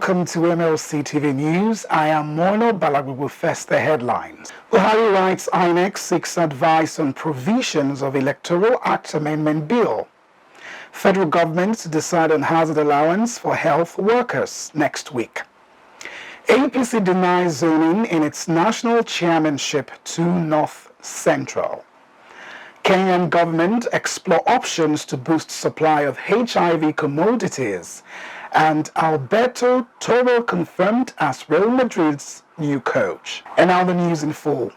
Welcome to Mlc Tv News. I am Mono Balagugu. First, the headlines. BUHARI writes INEC seeks advice on provisions of Electoral Act Amendment Bill. Federal government to decide on hazard allowance for health workers next week. APC denies zoning in its national chairmanship to North Central. Kenyan government explore options to boost supply of HIV commodities. And ALBERTO TORIL confirmed as Real Madrid's new coach. And now the news in full.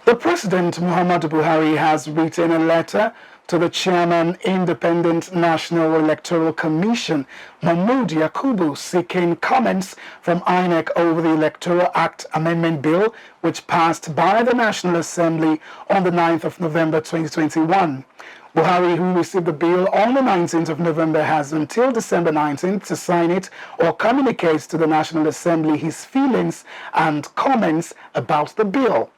The President Muhammadu Buhari has written a letter to the Chairman, Independent National Electoral Commission, Mahmood Yakubu, seeking comments from INEC over the Electoral Act Amendment Bill, which passed by the National Assembly on the 9th of November 2021. Buhari, who received the bill on the 19th of November, has until December 19th to sign it or communicate to the National Assembly his feelings and comments about the bill.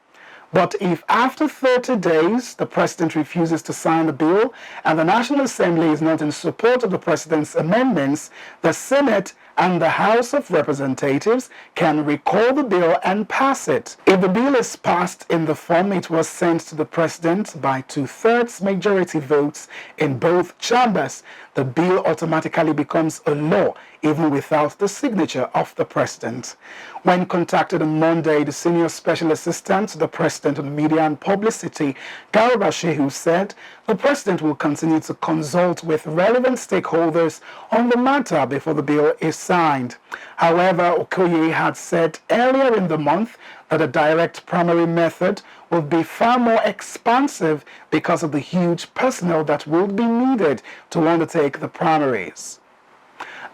But if after 30 days the President refuses to sign the bill and the National Assembly is not in support of the President's amendments, the Senate and the House of Representatives can recall the bill and pass it. If the bill is passed in the form it was sent to the President by 2/3 majority votes in both chambers, the bill automatically becomes a law even without the signature of the President. When contacted on Monday, the Senior Special Assistant to the President on Media and Publicity, Garba Shehu, said the President will continue to consult with relevant stakeholders on the matter before the bill is signed. However, Okoye had said earlier in the month that a direct primary method would be far more expansive because of the huge personnel that would be needed to undertake the primaries.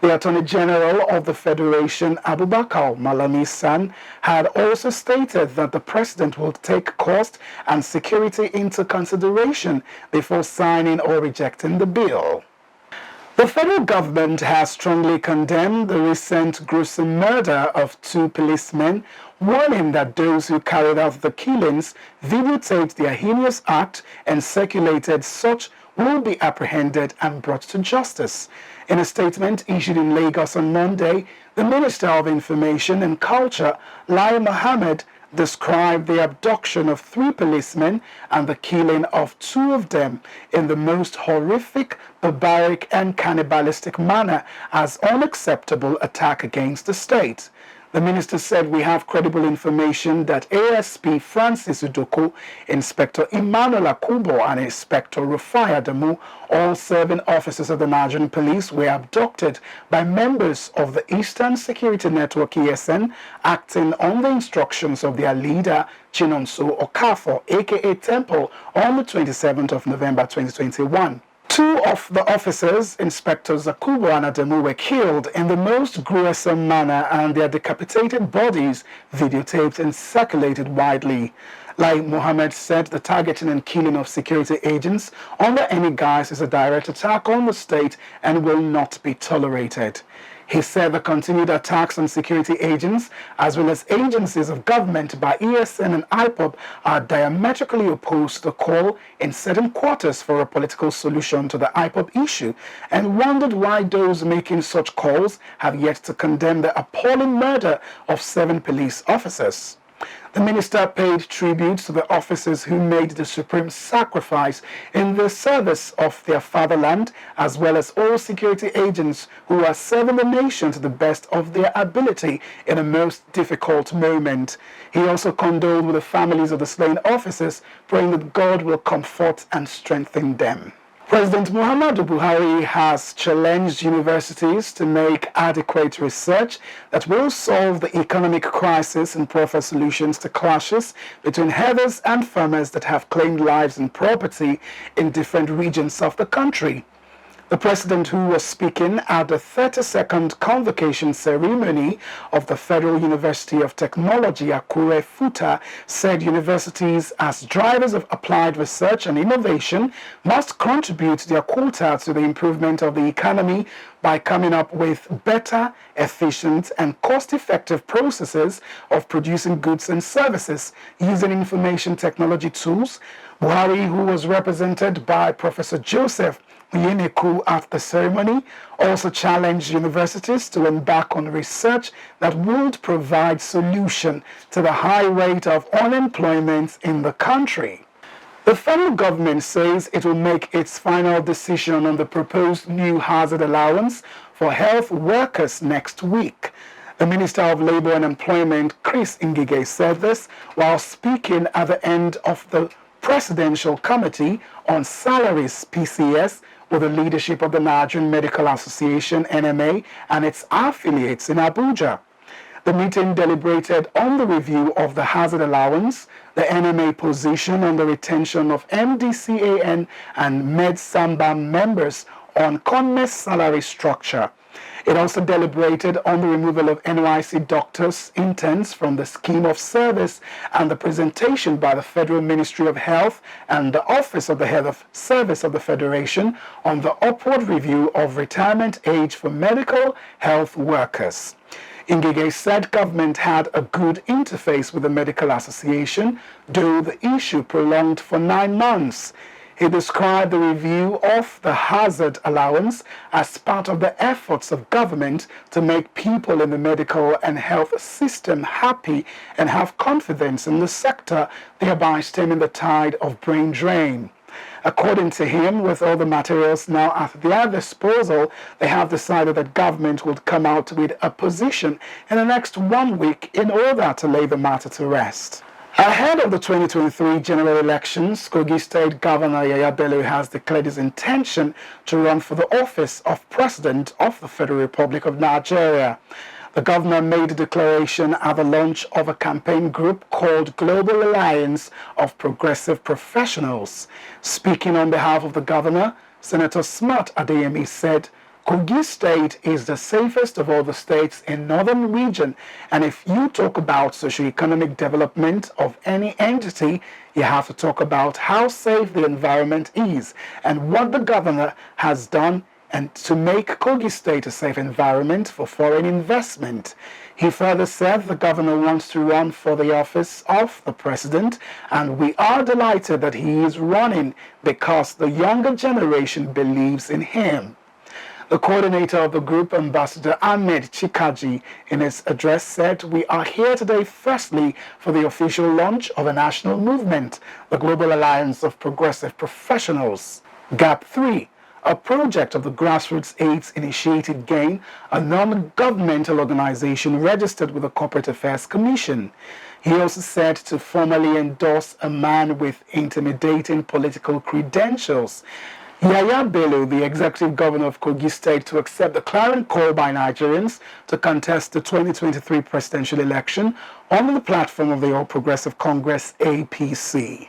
The Attorney General of the Federation, Abubakar Malami-San, had also stated that the President will take cost and security into consideration before signing or rejecting the bill. The federal government has strongly condemned the recent gruesome murder of 2 policemen, warning that those who carried out the killings videotaped their heinous act and circulated such will be apprehended and brought to justice. In a statement issued in Lagos on Monday, the Minister of Information and Culture, Lai Mohammed, described the abduction of 3 policemen and the killing of 2 of them in the most horrific, barbaric and cannibalistic manner as unacceptable attack against the state. The minister said, "We have credible information that ASP Francis Udoko, Inspector Emmanuel Akubo and Inspector Rufai Adamu, all serving officers of the Nigerian police, were abducted by members of the Eastern Security Network ESN, acting on the instructions of their leader, Chinonso Okafor, aka Temple, on the 27th of November 2021. 2 of the officers, Inspectors Akubo and Adamu, were killed in the most gruesome manner and their decapitated bodies videotaped and circulated widely." Like Mohammed said, the targeting and killing of security agents under any guise is a direct attack on the state and will not be tolerated. He said the continued attacks on security agents as well as agencies of government by ESN and IPOB are diametrically opposed to the call in certain quarters for a political solution to the IPOB issue, and wondered why those making such calls have yet to condemn the appalling murder of 7 police officers. The minister paid tribute to the officers who made the supreme sacrifice in the service of their fatherland, as well as all security agents who are serving the nation to the best of their ability in a most difficult moment. He also condoled with the families of the slain officers, praying that God will comfort and strengthen them. President Muhammadu Buhari has challenged universities to make adequate research that will solve the economic crisis and proffer solutions to clashes between herders and farmers that have claimed lives and property in different regions of the country. The President, who was speaking at the 32nd convocation ceremony of the Federal University of Technology, Akure Futa, said universities, as drivers of applied research and innovation, must contribute their quota to the improvement of the economy by coming up with better, efficient, and cost-effective processes of producing goods and services using information technology tools. BUHARI, who was represented by Professor Joseph INEC at the ceremony, also challenged universities to embark on research that would provide solution to the high rate of unemployment in the country. The federal government says it will make its final decision on the proposed new hazard allowance for health workers next week. The Minister of Labour and Employment, Chris Ngige, said this while speaking at the end of the Presidential Committee on Salaries (PCS) with the leadership of the Nigerian Medical Association (NMA) and its affiliates in Abuja. The meeting deliberated on the review of the hazard allowance, the NMA position on the retention of MDCAN and MedSamba members on CONMES salary structure. It also deliberated on the removal of NYC doctors' interns from the scheme of service and the presentation by the Federal Ministry of Health and the Office of the Head of Service of the Federation on the upward review of retirement age for medical health workers. Ngige said government had a good interface with the Medical Association, though the issue prolonged for 9 months. He described the review of the hazard allowance as part of the efforts of government to make people in the medical and health system happy and have confidence in the sector, thereby stemming the tide of brain drain. According to him, with all the materials now at their disposal, they have decided that government would come out with a position in the next 1 week in order to lay the matter to rest. Ahead of the 2023 general elections, Kogi State Governor Yaya Bello has declared his intention to run for the office of President of the Federal Republic of Nigeria. The governor made a declaration at the launch of a campaign group called Global Alliance of Progressive Professionals. Speaking on behalf of the governor, Senator Smart Adeyemi said, Kogi State is the safest of all the states in northern region, and if you talk about socio-economic development of any entity, you have to talk about how safe the environment is and what the governor has done and to make Kogi State a safe environment for foreign investment. He further said the governor wants to run for the office of the president, and we are delighted that he is running because the younger generation believes in him. The coordinator of the group, Ambassador Ahmed Chikaji, in his address said, "We are here today firstly for the official launch of a national movement, the Global Alliance of Progressive Professionals, GAP 3, a project of the Grassroots AIDS Initiative GAIN, a non-governmental organization registered with the Corporate Affairs Commission." He also said to formally endorse a man with intimidating political credentials. Yaya Bello, the executive governor of Kogi State, to accept the clarion call by Nigerians to contest the 2023 presidential election under the platform of the All Progressive Congress, APC.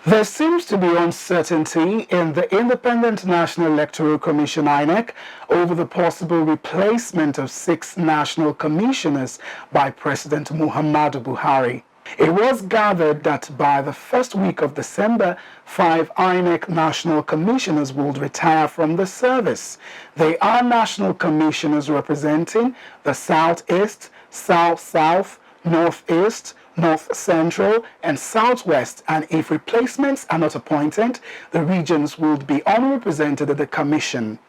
There seems to be uncertainty in the Independent National Electoral Commission, INEC, over the possible replacement of 6 national commissioners by President Muhammadu Buhari. It was gathered that by the first week of December, 5 INEC national commissioners would retire from the service. They are national commissioners representing the Southeast, South-South, Northeast, North Central, and Southwest, and if replacements are not appointed, the regions would be unrepresented at the commission.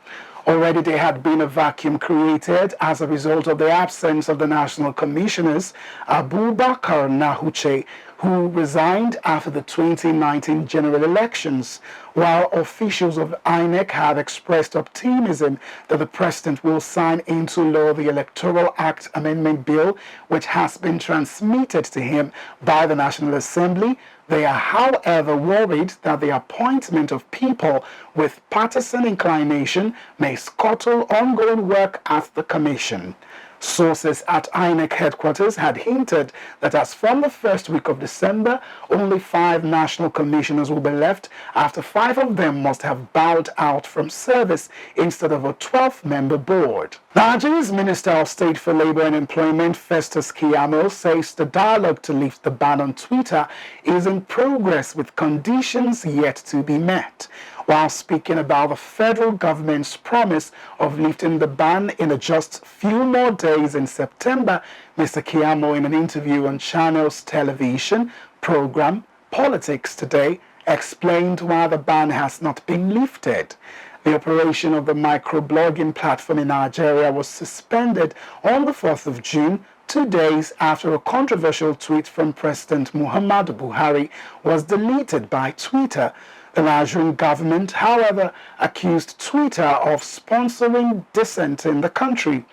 Already there had been a vacuum created as a result of the absence of the national commissioners, Abubakar Nahuche, who resigned after the 2019 general elections, while officials of INEC had expressed optimism that the president will sign into law the Electoral Act Amendment Bill, which has been transmitted to him by the National Assembly. They are, however, worried that the appointment of people with partisan inclination may scuttle ongoing work at the commission. Sources at INEC headquarters had hinted that as from the first week of December, only 5 national commissioners will be left after 5 of them must have bowed out from service instead of a 12-member board. Nigeria's Minister of State for Labour and Employment, Festus Keyamo, says the dialogue to lift the ban on Twitter is in progress with conditions yet to be met. While speaking about the federal government's promise of lifting the ban in just few more days in September, Mr. Keyamo, in an interview on Channel's television program Politics Today, explained why the ban has not been lifted. The operation of the microblogging platform in Nigeria was suspended on the 4th of June, 2 days after a controversial tweet from President Muhammadu Buhari was deleted by Twitter. The Nigerian government, however, accused Twitter of sponsoring dissent in the country.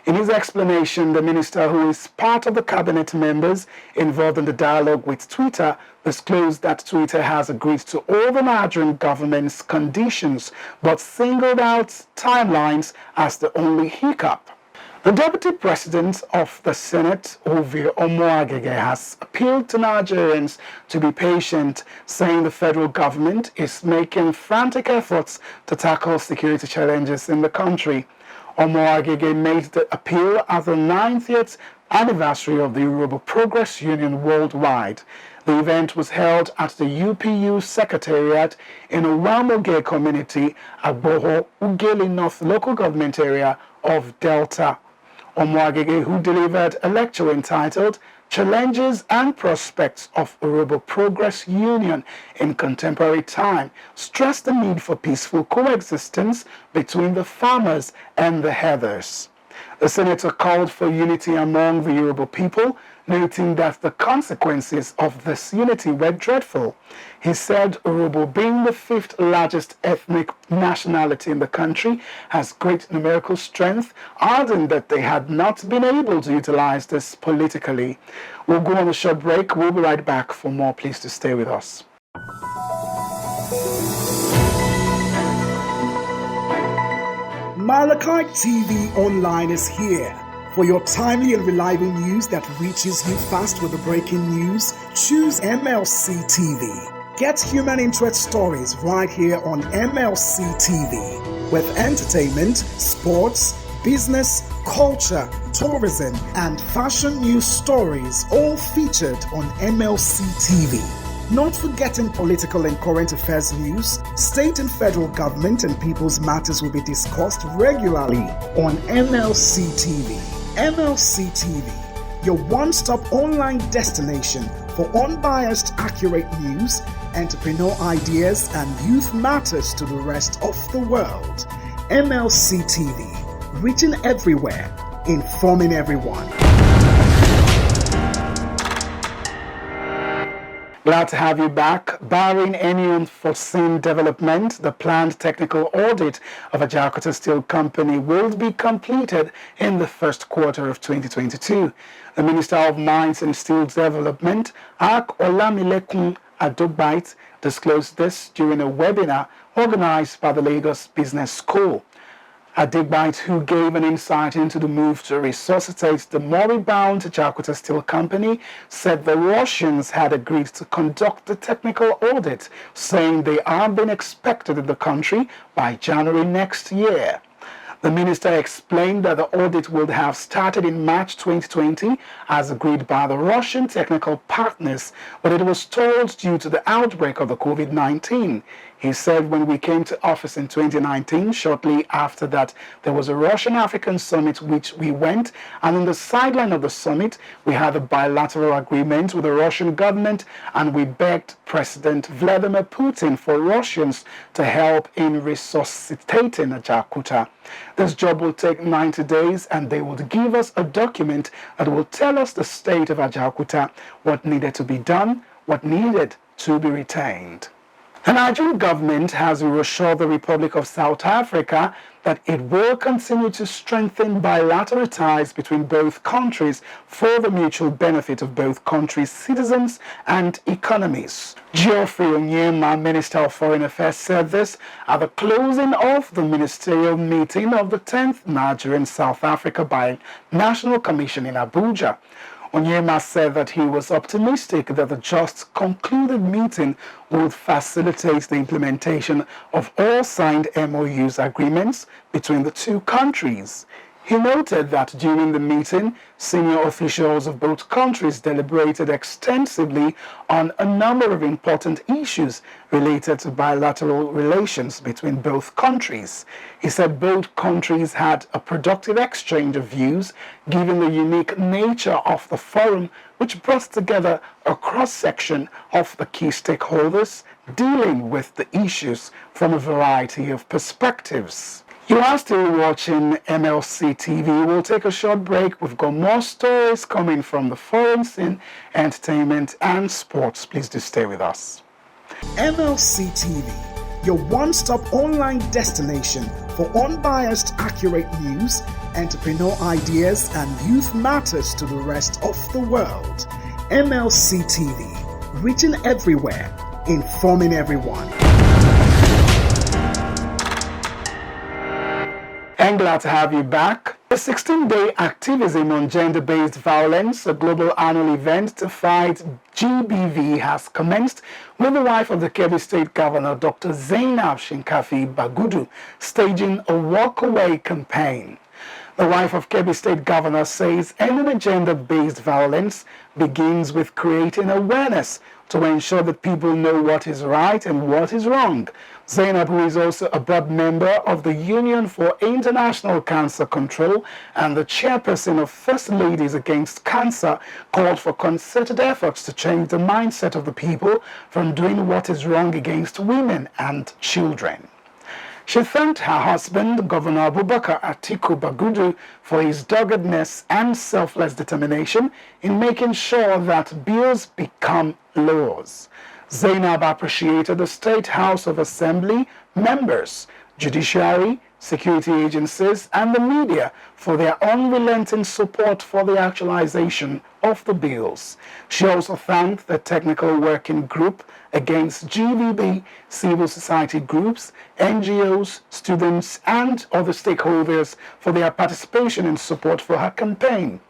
In his explanation, the minister, who is part of the cabinet members involved in the dialogue with Twitter, disclosed that Twitter has agreed to all the Nigerian government's conditions, but singled out timelines as the only hiccup. The Deputy President of the Senate, Ovie Omoagege, has appealed to Nigerians to be patient, saying the federal government is making frantic efforts to tackle security challenges in the country. Omoagege made the appeal at the 90th anniversary of the Yoruba Progress Union worldwide. The event was held at the UPU Secretariat in Owamoge community at Boho, Ugeli North local government area of Delta. Omoagege, who delivered a lecture entitled Challenges and Prospects of Yoruba Progress Union in Contemporary Time, stressed the need for peaceful coexistence between the farmers and the herders. The senator called for unity among the Yoruba people, noting that the consequences of this unity were dreadful. He said Yoruba, being the 5th largest ethnic nationality in the country, has great numerical strength, ardent that they had not been able to utilize this politically. We'll go on a short break. We'll be right back for more. Please to stay with us. Mlc TV Online is here. For your timely and reliable news that reaches you fast with the breaking news, choose Mlc TV. Get human interest stories right here on Mlc TV. With entertainment, sports, business, culture, tourism, and fashion news stories all featured on Mlc TV. Not forgetting political and current affairs news, state and federal government and people's matters will be discussed regularly on Mlc TV. MLC TV, your one-stop online destination for unbiased, accurate news, entrepreneur ideas, and youth matters to the rest of the world. MLC TV, reaching everywhere, informing everyone. Glad to have you back. Barring any unforeseen development, the planned technical audit of Ajaokuta Steel Company will be completed in the first quarter of 2022. The Minister of Mines and Steel Development, Ak Olamilekun Adogbite, disclosed this during a webinar organized by the Lagos Business School. Adegbite, who gave an insight into the move to resuscitate the moribund Ajaokuta Steel Company, said the Russians had agreed to conduct the technical audit, saying they are being expected in the country by January next year. The minister explained that the audit would have started in March 2020 as agreed by the Russian technical partners, but it was stalled due to the outbreak of the COVID-19. He said when we came to office in 2019, shortly after that, there was a Russian-African summit which we went, and on the sideline of the summit, we had a bilateral agreement with the Russian government, and we begged President Vladimir Putin for Russians to help in resuscitating Ajaokuta. This job will take 90 days, and they would give us a document that will tell us the state of Ajaokuta, what needed to be done, what needed to be retained. The Nigerian government has reassured the Republic of South Africa that it will continue to strengthen bilateral ties between both countries for the mutual benefit of both countries' citizens and economies. Geoffrey Onyema, Minister of Foreign Affairs, said this at the closing of the ministerial meeting of the 10th Nigerian-South Africa Bi-National Commission in Abuja. Onyema said that he was optimistic that the just concluded meeting would facilitate the implementation of all signed MOUs agreements between the two countries. He noted that during the meeting, senior officials of both countries deliberated extensively on a number of important issues related to bilateral relations between both countries. He said both countries had a productive exchange of views, given the unique nature of the forum, which brought together a cross-section of the key stakeholders dealing with the issues from a variety of perspectives. You are still watching MLC TV. We'll take a short break. We've got more stories coming from the foreign scene, entertainment and sports. Please do stay with us. MLC TV, your one-stop online destination for unbiased, accurate news, entrepreneur ideas, and youth matters to the rest of the world. MLC TV, reaching everywhere, informing everyone. I'm glad to have you back. The 16-day activism on gender-based violence, a global annual event to fight GBV, has commenced with the wife of the Kebbi State Governor, Dr. Zainab Shinkafi Bagudu, staging a walk-away campaign. The wife of Kebbi State Governor says ending gender-based violence begins with creating awareness to ensure that people know what is right and what is wrong. Zainab, who is also a board member of the Union for International Cancer Control and the chairperson of First Ladies Against Cancer, called for concerted efforts to change the mindset of the people from doing what is wrong against women and children. She thanked her husband, Governor Abubakar Atiku Bagudu, for his doggedness and selfless determination in making sure that bills become laws. Zainab appreciated the State House of Assembly members, judiciary, security agencies, and the media for their unrelenting support for the actualization of the bills. She also thanked the Technical Working Group against GBV, civil society groups, NGOs, students, and other stakeholders for their participation and support for her campaign.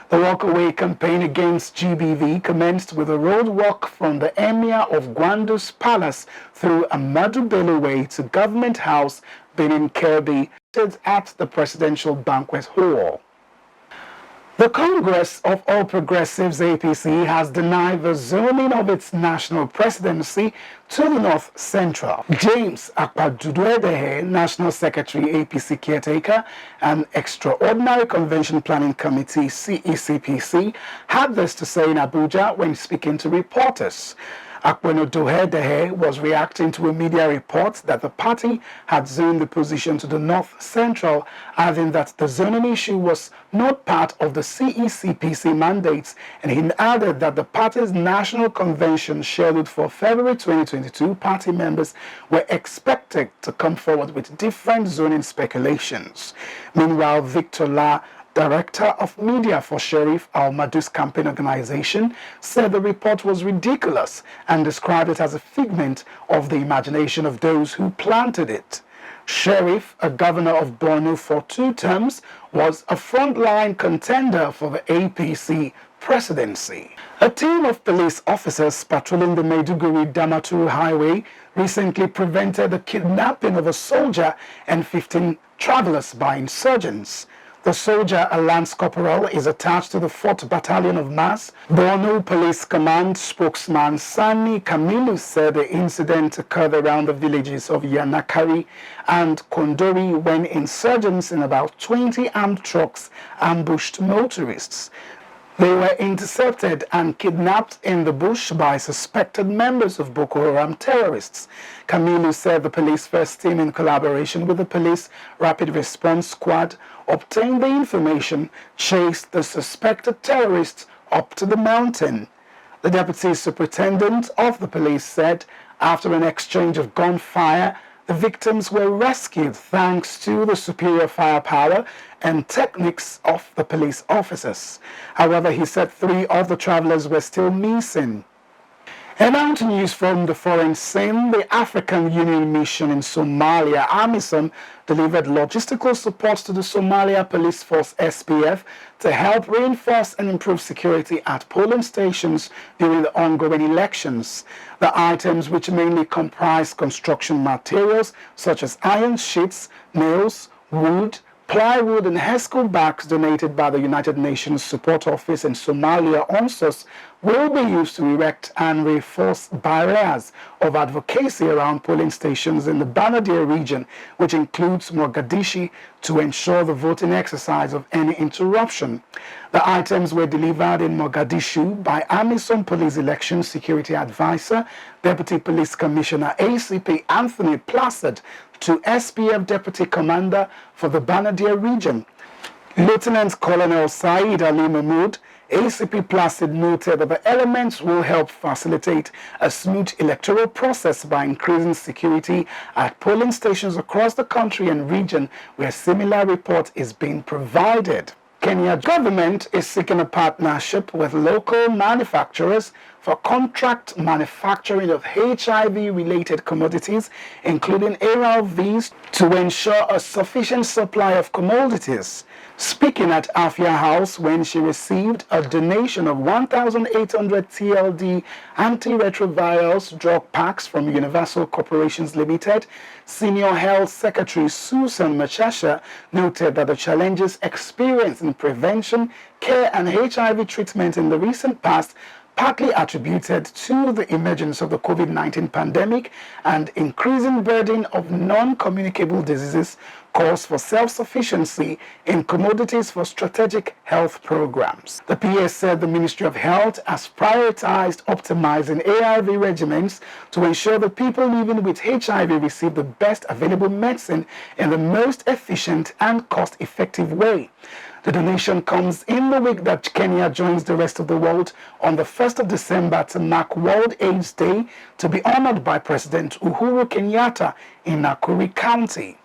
The walkaway campaign against GBV commenced with a road walk from the Emir of Gwandu's palace through Amadu Bello Way to Government House, Benin Kirby, at the Presidential Banquet Hall. The Congress of All Progressives APC has denied the zoning of its national presidency to the North Central. James Akpaduduedehe, National Secretary APC Caretaker and Extraordinary Convention Planning Committee CECPC, had this to say in Abuja when speaking to reporters. Akpaduduedehe was reacting to a media report that the party had zoned the position to the North Central, adding that the zoning issue was not part of the CECPC mandates, and he added that the party's national convention scheduled for February 2022, party members were expected to come forward with different zoning speculations. Meanwhile, Victor La, Director of Media for Sheriff Al-Madu's campaign organization, said the report was ridiculous and described it as a figment of the imagination of those who planted it. Sheriff, a governor of Borno for 2 terms, was a frontline contender for the APC presidency. A team of police officers patrolling the Maiduguri-Damaturu highway recently prevented the kidnapping of a soldier and 15 travelers by insurgents. The soldier, a Lance Corporal, is attached to the 4th Battalion of Mass. Borno Police Command spokesman Sani Kamilu said the incident occurred around the villages of Yanakari and Kondori when insurgents in about 20 armed trucks ambushed motorists. They were intercepted and kidnapped in the bush by suspected members of Boko Haram terrorists. Kamilu said the police first team, in collaboration with the police rapid response squad, obtained the information, chased the suspected terrorists up to the mountain. The deputy superintendent of the police said after an exchange of gunfire, the victims were rescued thanks to the superior firepower and techniques of the police officers. However, he said 3 of the travelers were still missing. And now to news from the foreign scene. The African Union mission in Somalia, AMISOM, delivered logistical support to the Somalia Police Force SPF to help reinforce and improve security at polling stations during the ongoing elections. The items, which mainly comprise construction materials such as iron sheets, nails, wood, plywood and hair school bags donated by the United Nations Support Office in Somalia, UNSOS, will be used to erect and reinforce barriers of advocacy around polling stations in the Banadir region, which includes Mogadishu, to ensure the voting exercise of any interruption. The items were delivered in Mogadishu by AMISOM Police Election Security Advisor, Deputy Police Commissioner ACP Anthony Placid, to SPF Deputy Commander for the Banadir region. Lieutenant Colonel Saeed Ali Mahmood, ACP Placid, noted that the elements will help facilitate a smooth electoral process by increasing security at polling stations across the country and region where similar report is being provided. Kenya government is seeking a partnership with local manufacturers for contract manufacturing of HIV-related commodities, including ARVs, to ensure a sufficient supply of commodities. Speaking at Afia House when she received a donation of 1,800 TLD antiretrovirals drug packs from Universal Corporations Limited, Senior Health Secretary Susan Machasha noted that the challenges experienced in prevention, care and HIV treatment in the recent past partly attributed to the emergence of the COVID-19 pandemic and increasing burden of non-communicable diseases calls for self-sufficiency in commodities for strategic health programs. The PA said the Ministry of Health has prioritized optimizing ARV regimens to ensure that people living with HIV receive the best available medicine in the most efficient and cost-effective way. The donation comes in the week that Kenya joins the rest of the world on the 1st of December to mark World AIDS Day, to be honored by President Uhuru Kenyatta in Nakuru County.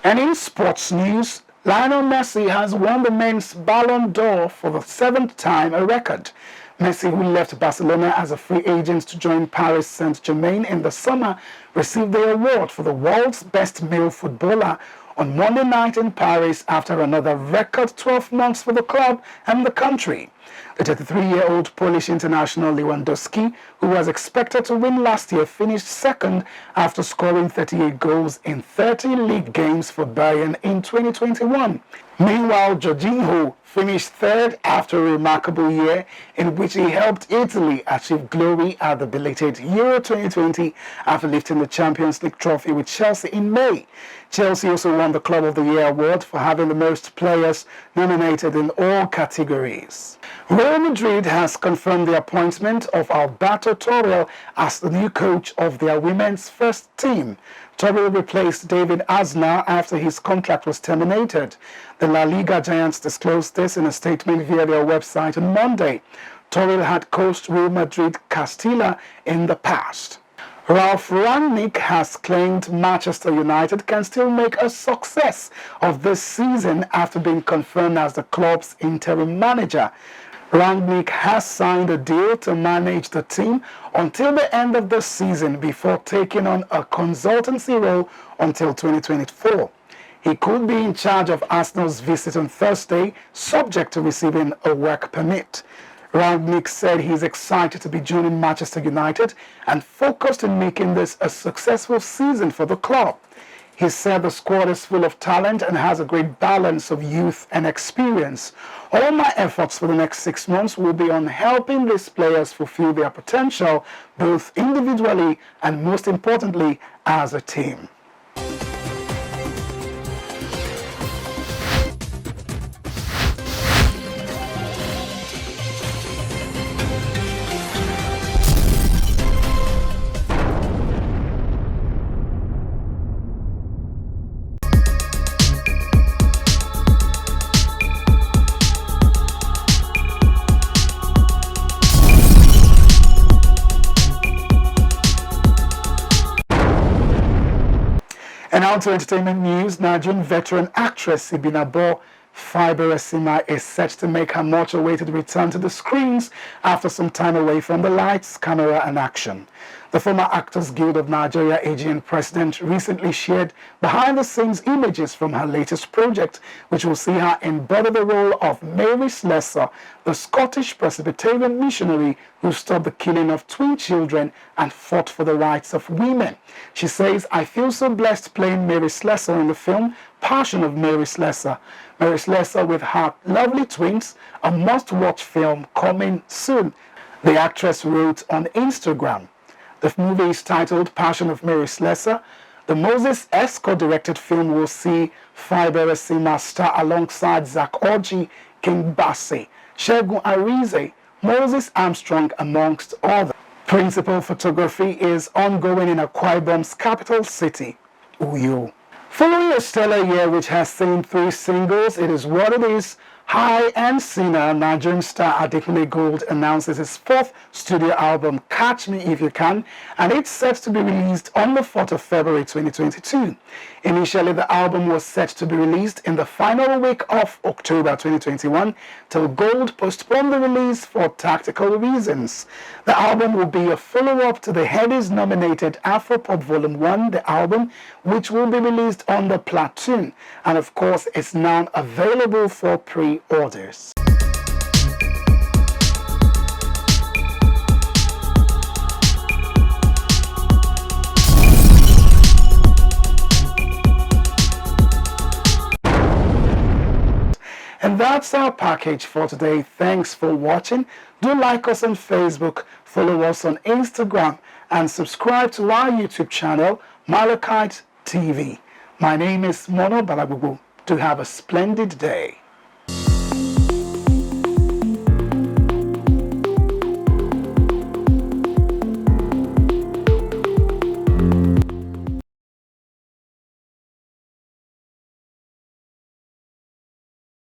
And in sports news, Lionel Messi has won the men's Ballon d'Or for the 7th time, a record. Messi, who left Barcelona as a free agent to join Paris Saint-Germain in the summer, received the award for the world's best male footballer on Monday night in Paris after another record 12 months for the club and the country. The 33-year-old Polish international Lewandowski, who was expected to win last year, finished second after scoring 38 goals in 30 league games for Bayern in 2021. Meanwhile, Jorginho finished third after a remarkable year in which he helped Italy achieve glory at the belated Euro 2020 after lifting the Champions League trophy with Chelsea in May. Chelsea also won the Club of the Year award for having the most players nominated in all categories. Real Madrid has confirmed the appointment of Alberto TORIL as the new coach of their women's first team. TORIL replaced David Asnar after his contract was terminated. The La Liga giants disclosed this in a statement via their website on Monday. TORIL had coached Real Madrid Castilla in the past. Ralph Rangnick has claimed Manchester United can still make a success of this season after being confirmed as the club's interim manager. Rangnick has signed a deal to manage the team until the end of the season before taking on a consultancy role until 2024. He could be in charge of Arsenal's visit on Thursday, subject to receiving a work permit. Rangnick said he's excited to be joining Manchester United and focused on making this a successful season for the club. He said the squad is full of talent and has a great balance of youth and experience. All my efforts for the next 6 months will be on helping these players fulfill their potential, both individually and most importantly, as a team. And now to entertainment news. Nigerian veteran actress Ibinabo Fiberesima is set to make her much-awaited return to the screens after some time away from the lights, camera and action. The former Actors Guild of Nigeria AGN president recently shared behind-the-scenes images from her latest project, which will see her embody the role of Mary Slessor, the Scottish Presbyterian missionary who stopped the killing of twin children and fought for the rights of women. She says, "I feel so blessed playing Mary Slessor in the film Passion of Mary Slessor." Mary Slessor with her lovely twins, a must-watch film coming soon, the actress wrote on Instagram. The movie is titled Passion of Mary Slessor. The Moses Esco-directed film will see Faibere Sima star alongside Zach Orji, King Bassey, Shegun Arize, Moses Armstrong, amongst others. Principal photography is ongoing in Akwa Ibom's capital city, Uyo. Following a stellar year which has seen 3 singles, It Is What It Is, High and Sinner, Nigerian star Adekunle Gold announces his 4th studio album, Catch Me If You Can, and it's set to be released on the 4th of February 2022. Initially, the album was set to be released in the final week of October 2021, till Gold postponed the release for tactical reasons. The album will be a follow-up to the Headies-nominated Afropop Volume 1, the album, which will be released on the Platoon, and of course, it's now available for pre-orders. And that's our package for today. Thanks for watching. Do like us on Facebook, follow us on Instagram, and subscribe to our YouTube channel, Mlc TV. My name is Mono Balagugu. Do have a splendid day.